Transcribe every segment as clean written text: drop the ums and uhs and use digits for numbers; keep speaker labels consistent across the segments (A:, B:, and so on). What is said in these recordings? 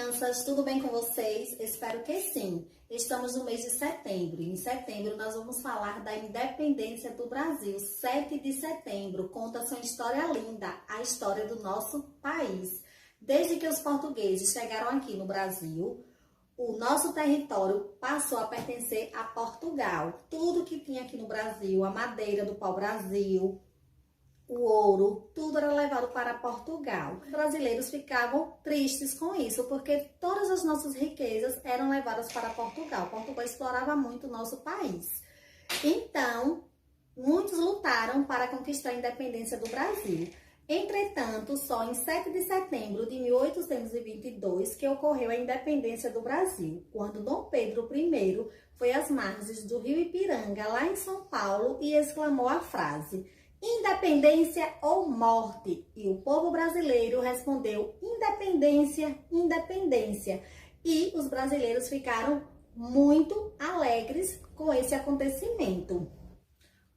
A: crianças, tudo bem com vocês? Espero que sim. Estamos no mês de setembro e em setembro nós vamos falar da independência do Brasil. 7 de setembro conta sua história linda, a história do nosso país. Desde que os portugueses chegaram aqui no Brasil, o nosso território passou a pertencer a Portugal. Tudo que tinha aqui no Brasil, a madeira do pau-brasil, o ouro, tudo era levado para Portugal. Os brasileiros ficavam tristes com isso, porque todas as nossas riquezas eram levadas para Portugal. Portugal explorava muito o nosso país. Então, muitos lutaram para conquistar a independência do Brasil. Entretanto, só em 7 de setembro de 1822 que ocorreu a independência do Brasil, quando Dom Pedro I foi às margens do rio Ipiranga, lá em São Paulo, e exclamou a frase: independência ou morte? E o povo brasileiro respondeu: independência, independência. E os brasileiros ficaram muito alegres com esse acontecimento.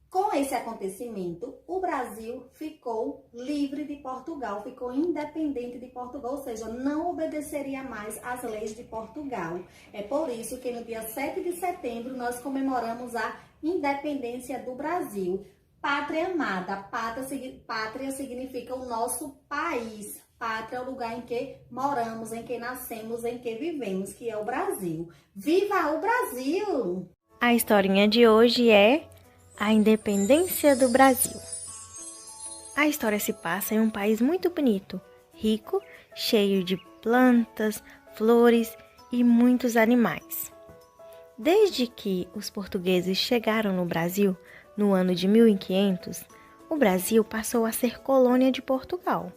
A: Com esse acontecimento, o Brasil ficou livre de Portugal, ficou independente de Portugal, ou seja, não obedeceria mais às leis de Portugal. É por isso que no dia 7 de setembro nós comemoramos a independência do Brasil. Pátria amada, pátria significa o nosso país. Pátria é o lugar em que moramos, em que nascemos, em que vivemos, que é o Brasil. Viva o Brasil!
B: A historinha de hoje é a independência do Brasil. A história se passa em um país muito bonito, rico, cheio de plantas, flores e muitos animais. Desde que os portugueses chegaram no Brasil, no ano de 1500, o Brasil passou a ser colônia de Portugal.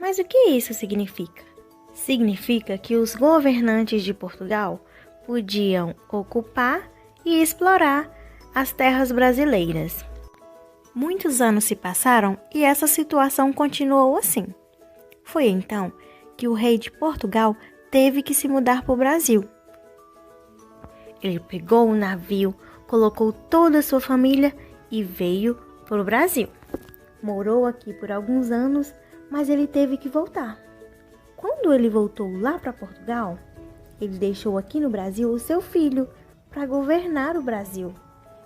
B: Mas o que isso significa? Significa que os governantes de Portugal podiam ocupar e explorar as terras brasileiras. Muitos anos se passaram e essa situação continuou assim. Foi então que o rei de Portugal teve que se mudar para o Brasil. Ele pegou um navio, colocou toda a sua família e veio para o Brasil. Morou aqui por alguns anos, mas ele teve que voltar. Quando ele voltou lá para Portugal, ele deixou aqui no Brasil o seu filho para governar o Brasil.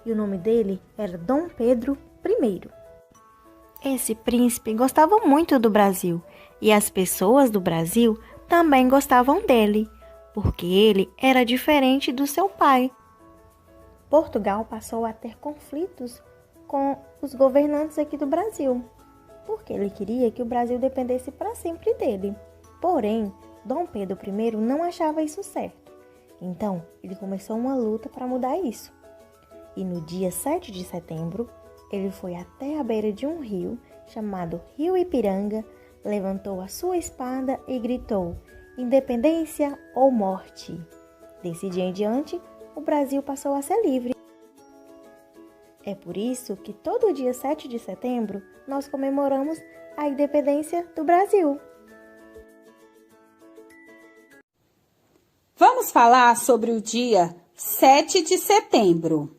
B: E o nome dele era Dom Pedro I. Esse príncipe gostava muito do Brasil e as pessoas do Brasil também gostavam dele, porque ele era diferente do seu pai. Portugal passou a ter conflitos com os governantes aqui do Brasil, porque ele queria que o Brasil dependesse para sempre dele. Porém, Dom Pedro I não achava isso certo. Então, ele começou uma luta para mudar isso. E no dia 7 de setembro, ele foi até a beira de um rio chamado Rio Ipiranga, levantou a sua espada e gritou: independência ou morte. Desse dia em diante, o Brasil passou a ser livre. É por isso que todo dia 7 de setembro nós comemoramos a independência do Brasil.
C: Vamos falar sobre o dia 7 de setembro.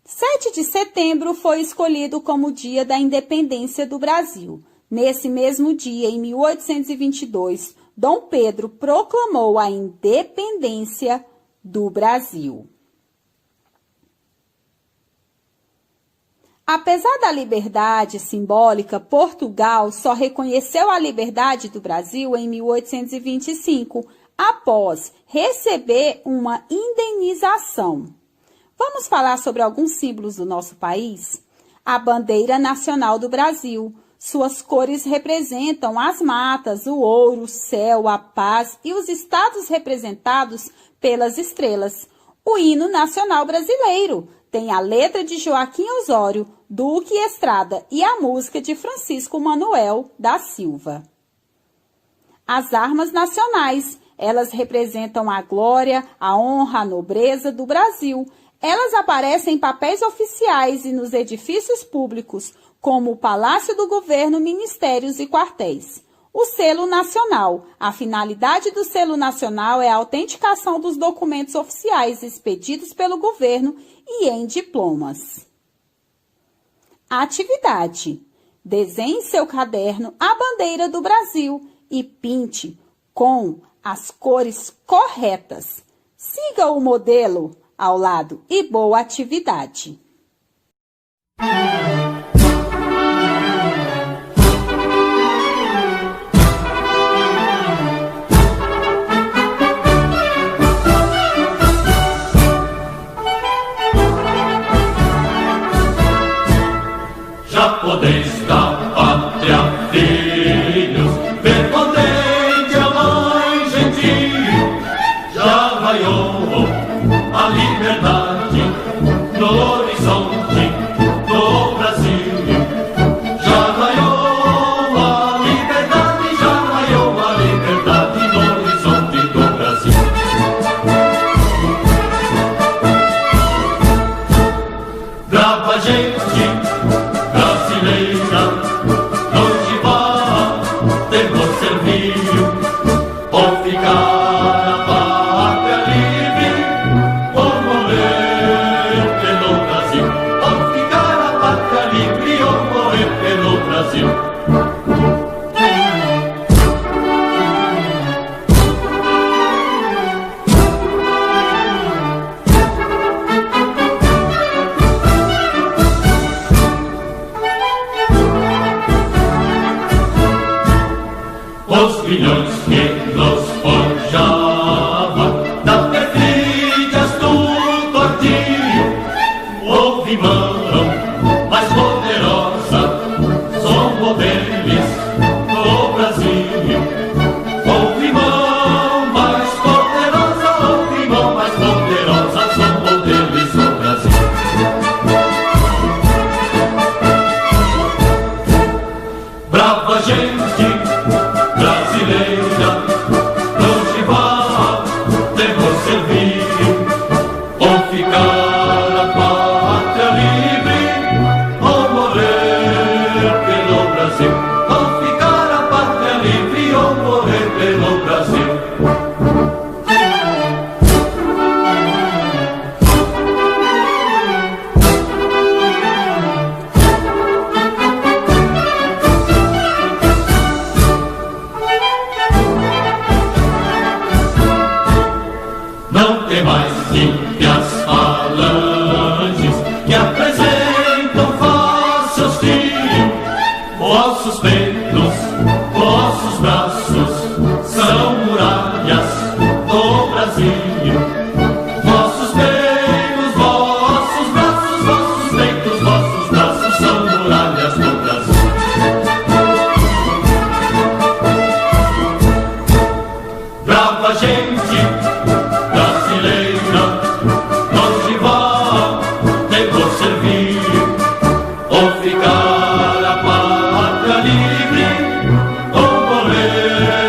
C: 7 de setembro foi escolhido como o dia da independência do Brasil. Nesse mesmo dia, em 1822, Dom Pedro proclamou a independência do Brasil. Apesar da liberdade simbólica, Portugal só reconheceu a liberdade do Brasil em 1825, após receber uma indenização. Vamos falar sobre alguns símbolos do nosso país? A bandeira nacional do Brasil. Suas cores representam as matas, o ouro, o céu, a paz e os estados representados pelas estrelas. O hino nacional brasileiro tem a letra de Joaquim Osório, Duque Estrada e a música de Francisco Manuel da Silva. As armas nacionais, elas representam a glória, a honra, a nobreza do Brasil. Elas aparecem em papéis oficiais e nos edifícios públicos, como o Palácio do Governo, ministérios e quartéis. O selo nacional. A finalidade do selo nacional é a autenticação dos documentos oficiais expedidos pelo governo e em diplomas. Atividade. Desenhe em seu caderno a bandeira do Brasil e pinte com as cores corretas. Siga o modelo ao lado e boa atividade.
D: Já podeis da pátria, filhos, ver contente a mãe gentil. Já raiou a liberdade no horizonte do Brasil. Já raiou a liberdade, já raiou a liberdade no horizonte do Brasil. Brava gente brasileira, onde vá, devo servir, ou ficar a pátria livre, ou morrer pelo Brasil, ou ficar a pátria livre, ou morrer pelo Brasil. Os grilhões que nos forjavam das perfídias do tortilho, houve mão mais poderosa, somos deles no Brasil. Houve mão mais poderosa, houve mão mais poderosa, somos deles no Brasil. Brava gente brasileira, onde vá, devo servir, ou ficar a pátria livre, ou morrer pelo Brasil, ou ficar a pátria livre, ou morrer pelo Brasil. Não tem mais ímpias falanges que apresentam face hostil. Vossos peitos, vossos braços são muralhas do Brasil. Vossos peitos, vossos braços, vossos peitos, vossos braços são muralhas do Brasil. Brava gente brasileira, onde vá, devo servir, ou ficar a pátria livre, ou morrer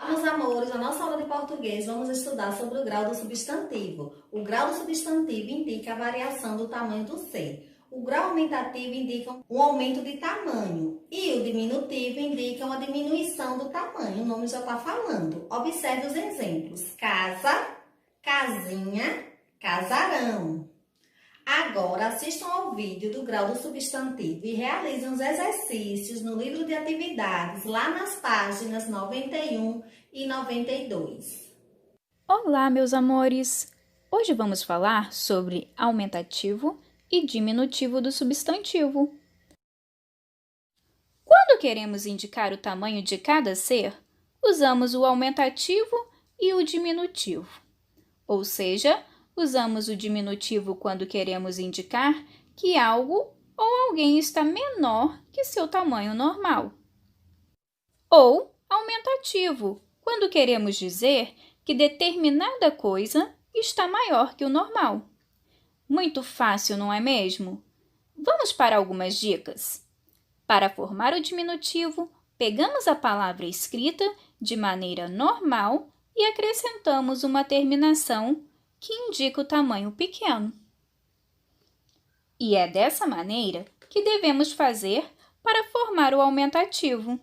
A: Meus amores, na nossa aula de português vamos estudar sobre o grau do substantivo. O grau do substantivo indica a variação do tamanho do ser. O grau aumentativo indica um aumento de tamanho e o diminutivo indica uma diminuição do tamanho. O nome já está falando. Observe os exemplos. Casa, casinha, casarão. Agora, assistam ao vídeo do grau do substantivo e realizem os exercícios no livro de atividades, lá nas páginas 91 e 92.
C: Olá, meus amores! Hoje vamos falar sobre aumentativo e diminutivo do substantivo. Quando queremos indicar o tamanho de cada ser, usamos o aumentativo e o diminutivo. Ou seja, usamos o diminutivo quando queremos indicar que algo ou alguém está menor que seu tamanho normal. Ou aumentativo, quando queremos dizer que determinada coisa está maior que o normal. Muito fácil, não é mesmo? Vamos para algumas dicas. Para formar o diminutivo, pegamos a palavra escrita de maneira normal e acrescentamos uma terminação que indica o tamanho pequeno. E é dessa maneira que devemos fazer para formar o aumentativo.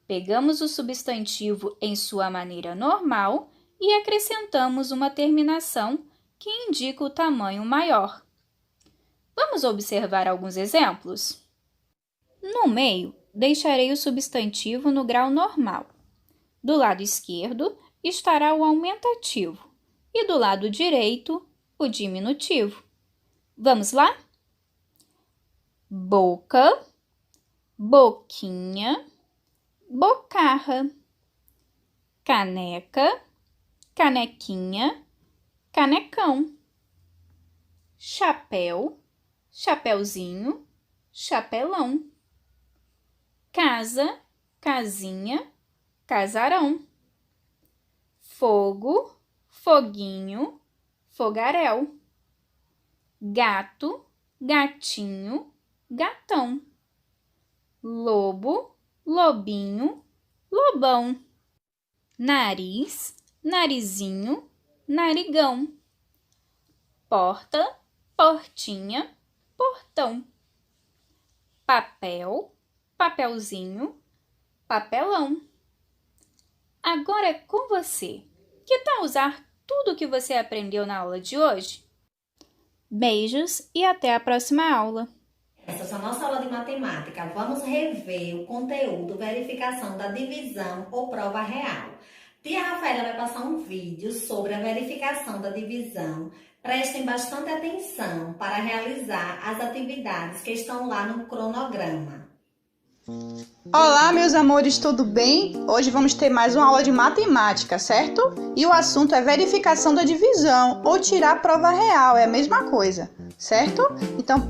C: Pegamos o substantivo em sua maneira normal e acrescentamos uma terminação que indica o tamanho maior. Vamos observar alguns exemplos? No meio, deixarei o substantivo no grau normal. Do lado esquerdo estará o aumentativo e do lado direito o diminutivo. Vamos lá? Boca, boquinha, bocarra, caneca, canequinha, canecão, chapéu, chapeuzinho, chapelão, casa, casinha, casarão, fogo, foguinho, fogaréu, gato, gatinho, gatão, lobo, lobinho, lobão, nariz, narizinho, narigão, porta, portinha, portão, papel, papelzinho, papelão. Agora é com você. Que tal usar tudo o que você aprendeu na aula de hoje? Beijos e até a próxima aula!
A: Essa é a nossa aula de matemática. Vamos rever o conteúdo, verificação da divisão ou prova real. Tia Rafaela vai passar um vídeo sobre a verificação da divisão. Prestem bastante atenção para realizar as atividades que estão lá no cronograma.
C: Olá, meus amores, tudo bem? Hoje vamos ter mais uma aula de matemática, certo? E o assunto é verificação da divisão ou tirar a prova real, é a mesma coisa, certo? Então,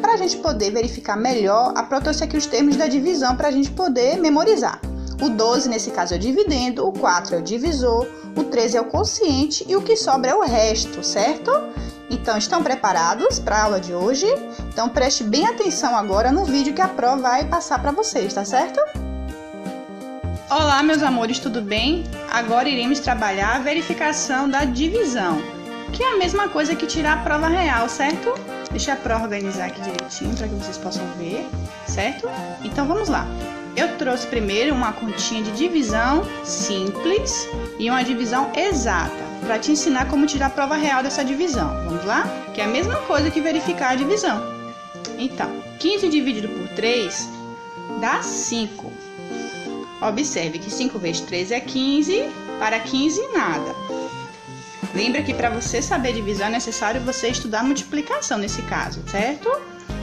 C: para a gente poder verificar melhor, eu trouxe aqui os termos da divisão para a gente poder memorizar. O 12, nesse caso, é o dividendo, o 4 é o divisor, o 13 é o quociente e o que sobra é o resto, certo? Então, estão preparados para a aula de hoje? Então, preste bem atenção agora no vídeo que a prova vai passar para vocês, tá certo? Olá, meus amores, tudo bem? Agora iremos trabalhar a verificação da divisão, que é a mesma coisa que tirar a prova real, certo? Deixa a prova organizar aqui direitinho para que vocês possam ver, certo? Então, vamos lá. Eu trouxe primeiro uma continha de divisão simples e uma divisão exata, para te ensinar como tirar a prova real dessa divisão. Vamos lá? Que é a mesma coisa que verificar a divisão. Então, 15 dividido por 3 dá 5. Observe que 5 vezes 3 é 15, para 15 nada. Lembra que para você saber divisão é necessário você estudar multiplicação nesse caso, certo?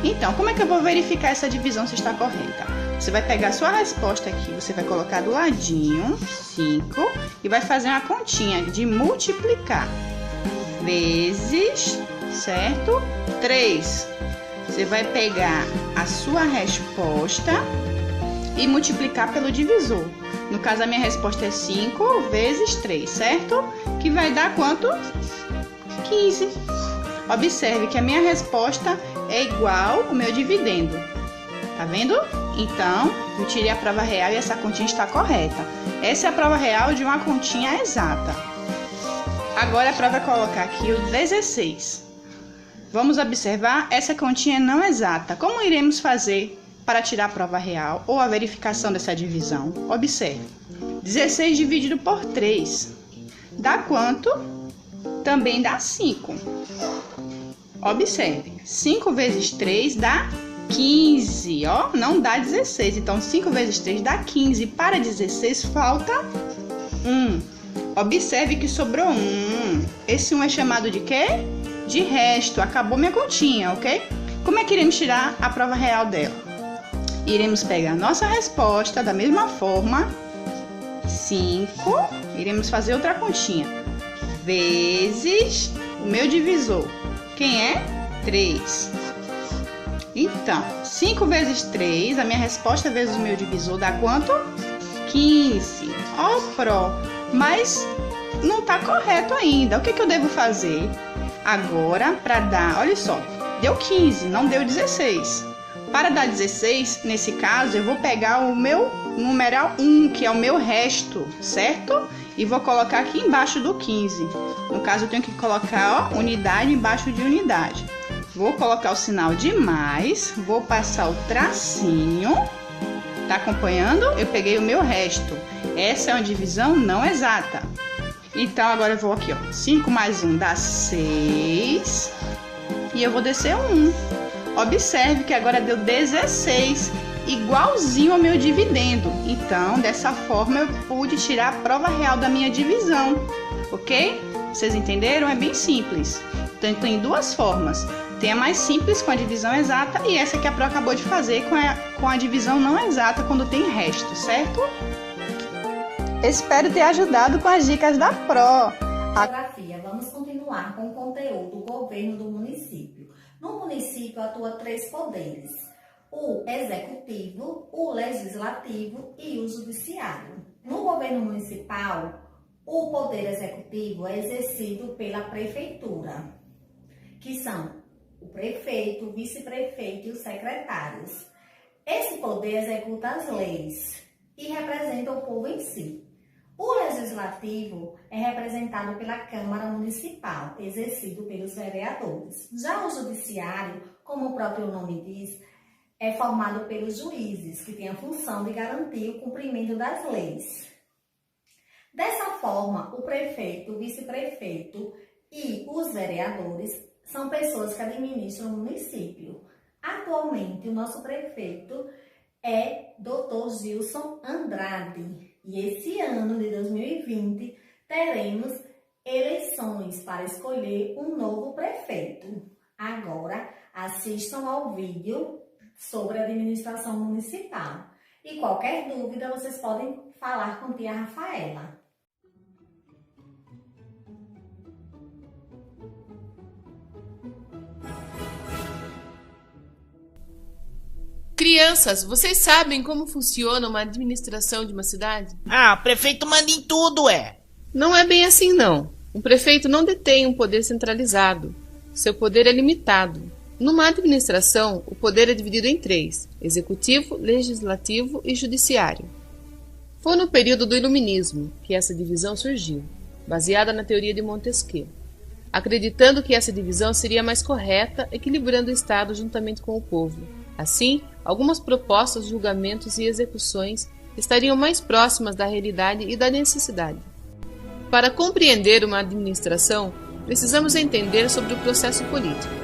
C: Então, como é que eu vou verificar essa divisão se está correta? Você vai pegar a sua resposta aqui, você vai colocar do ladinho, 5, e vai fazer uma continha de multiplicar. Vezes, certo? 3. Você vai pegar a sua resposta e multiplicar pelo divisor. No caso, a minha resposta é 5 vezes 3, certo? Que vai dar quanto? 15. Observe que a minha resposta é igual ao meu dividendo. Tá vendo? Então, eu tirei a prova real e essa continha está correta. Essa é a prova real de uma continha exata. Agora a prova é colocar aqui o 16. Vamos observar essa continha não exata. Como iremos fazer para tirar a prova real ou a verificação dessa divisão? Observe. 16 dividido por 3. Dá quanto? Também dá 5. Observe. 5 vezes 3 dá 15, ó, não dá 16. Então, 5 vezes 3 dá 15. Para 16 falta 1. Observe que sobrou 1. Esse 1 é chamado de quê? De resto. Acabou minha continha, ok? Como é que iremos tirar a prova real dela? Iremos pegar a nossa resposta da mesma forma. 5. Iremos fazer outra continha. Vezes o meu divisor. Quem é? 3. Então, 5 vezes 3, a minha resposta vezes o meu divisor dá quanto? 15. Ó, Pro, mas não está correto ainda. O que eu devo fazer? Agora, para dar, olha só, deu 15, não deu 16. Para dar 16, nesse caso, eu vou pegar o meu numeral 1, que é o meu resto, certo? E vou colocar aqui embaixo do 15. No caso, eu tenho que colocar, ó, unidade embaixo de unidade. Vou colocar o sinal de mais, vou passar o tracinho, tá acompanhando? Eu peguei o meu resto. Essa é uma divisão não exata. Então, agora eu vou aqui, ó, 5 mais 1 dá 6, e eu vou descer 1. Observe que agora deu 16, igualzinho ao meu dividendo. Então, dessa forma, eu pude tirar a prova real da minha divisão, ok? Vocês entenderam? É bem simples. Então, tem duas formas. Tem a mais simples com a divisão exata e essa que a Pro acabou de fazer com a divisão não exata quando tem resto, certo? Espero ter ajudado com as dicas da Pro.
A: Geografia, vamos continuar com o conteúdo do governo do município. No município atua 3 poderes: o executivo, o legislativo e o judiciário. No governo municipal, o poder executivo é exercido pela prefeitura, que são o prefeito, o vice-prefeito e os secretários. Esse poder executa as leis e representa o povo em si. O legislativo é representado pela Câmara Municipal, exercido pelos vereadores. Já o judiciário, como o próprio nome diz, é formado pelos juízes, que têm a função de garantir o cumprimento das leis. Dessa forma, o prefeito, o vice-prefeito e os vereadores são pessoas que administram o município. Atualmente, o nosso prefeito é Dr. Gilson Andrade. E esse ano de 2020, teremos eleições para escolher um novo prefeito. Agora, assistam ao vídeo sobre a administração municipal. E qualquer dúvida, vocês podem falar com a tia Rafaela.
E: Crianças, vocês sabem como funciona uma administração de uma cidade?
F: Ah, o prefeito manda em tudo, é.
E: Não é bem assim, não. Um prefeito não detém um poder centralizado. Seu poder é limitado. Numa administração, o poder é dividido em 3: executivo, legislativo e judiciário. Foi no período do Iluminismo que essa divisão surgiu, baseada na teoria de Montesquieu, acreditando que essa divisão seria mais correta, equilibrando o Estado juntamente com o povo. Assim, algumas propostas, julgamentos e execuções estariam mais próximas da realidade e da necessidade. Para compreender uma administração, precisamos entender sobre o processo político.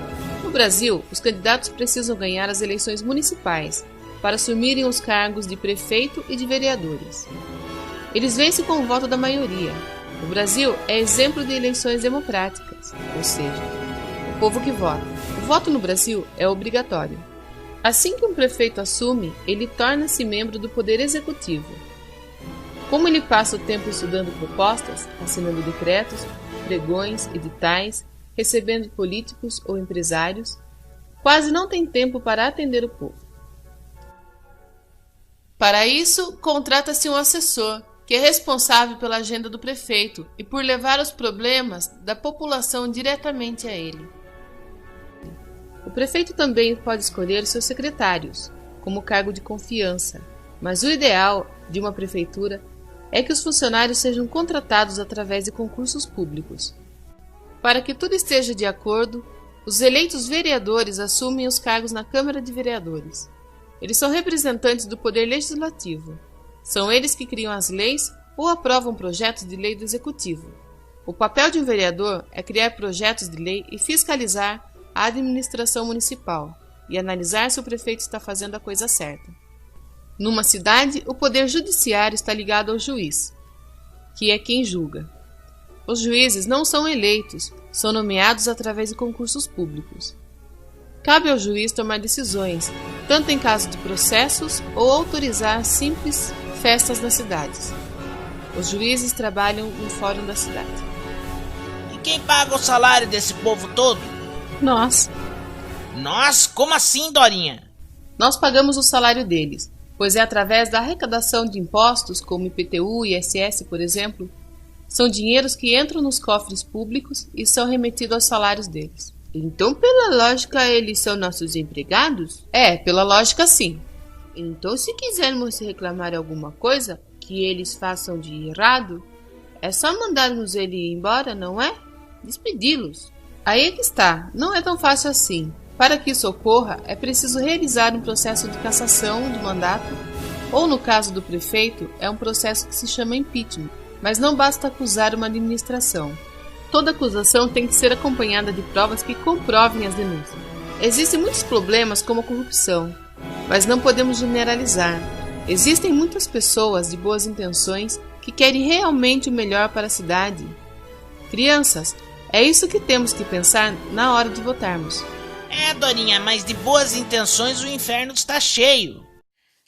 E: No Brasil, os candidatos precisam ganhar as eleições municipais para assumirem os cargos de prefeito e de vereadores. Eles vencem com o voto da maioria. O Brasil é exemplo de eleições democráticas, ou seja, o povo que vota. O voto no Brasil é obrigatório. Assim que um prefeito assume, ele torna-se membro do Poder Executivo. Como ele passa o tempo estudando propostas, assinando decretos, pregões, editais, recebendo políticos ou empresários, quase não tem tempo para atender o povo. Para isso, contrata-se um assessor, que é responsável pela agenda do prefeito e por levar os problemas da população diretamente a ele. O prefeito também pode escolher seus secretários. como cargo de confiança, mas o ideal de uma prefeitura é que os funcionários sejam contratados através de concursos públicos. Para que tudo esteja de acordo, os eleitos vereadores assumem os cargos na Câmara de Vereadores. Eles são representantes do Poder Legislativo. São eles que criam as leis ou aprovam projetos de lei do Executivo. O papel de um vereador é criar projetos de lei e fiscalizar a administração municipal e analisar se o prefeito está fazendo a coisa certa. Numa cidade, o poder judiciário está ligado ao juiz, que é quem julga. Os juízes não são eleitos, são nomeados através de concursos públicos. Cabe ao juiz tomar decisões, tanto em caso de processos ou autorizar simples festas nas cidades. Os juízes trabalham no fórum da cidade.
F: E quem paga o salário desse povo todo?
E: Nós.
F: Nós? Como assim, Dorinha?
E: Nós pagamos o salário deles, pois é através da arrecadação de impostos, como IPTU e ISS, por exemplo, são dinheiros que entram nos cofres públicos e são remetidos aos salários deles. Então, pela lógica, eles são nossos empregados? É, pela lógica, sim. Então, se quisermos reclamar alguma coisa que eles façam de errado, é só mandarmos ele embora, não é? Despedi-los. Aí é que está, não é tão fácil assim. Para que isso ocorra, é preciso realizar um processo de cassação do mandato, ou no caso do prefeito, é um processo que se chama impeachment. Mas não basta acusar uma administração. Toda acusação tem que ser acompanhada de provas que comprovem as denúncias. Existem muitos problemas como a corrupção, mas não podemos generalizar. Existem muitas pessoas de boas intenções que querem realmente o melhor para a cidade. Crianças, é isso que temos que pensar na hora de votarmos.
F: É, Dorinha, mas de boas intenções o inferno está cheio.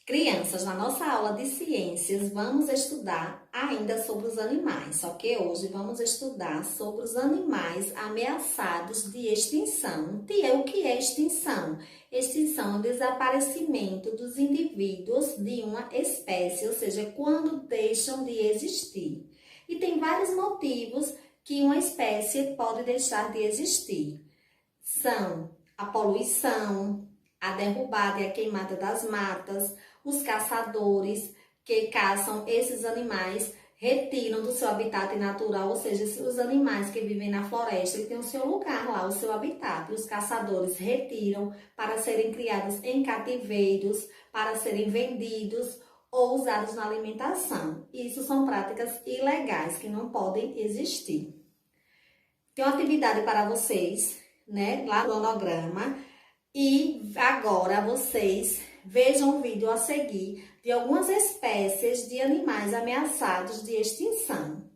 A: Crianças, na nossa aula de ciências, vamos estudar ainda sobre os animais, só que hoje vamos estudar sobre os animais ameaçados de extinção. O que é extinção? Extinção é o desaparecimento dos indivíduos de uma espécie, ou seja, quando deixam de existir. E tem vários motivos que uma espécie pode deixar de existir. São a poluição, a derrubada e a queimada das matas, os caçadores que caçam esses animais retiram do seu habitat natural, ou seja, os animais que vivem na floresta e têm o seu lugar lá, o seu habitat. E os caçadores retiram para serem criados em cativeiros, para serem vendidos ou usados na alimentação. Isso são práticas ilegais que não podem existir. Tem uma atividade para vocês, né, lá no cronograma. E agora vocês vejam um vídeo a seguir de algumas espécies de animais ameaçados de extinção.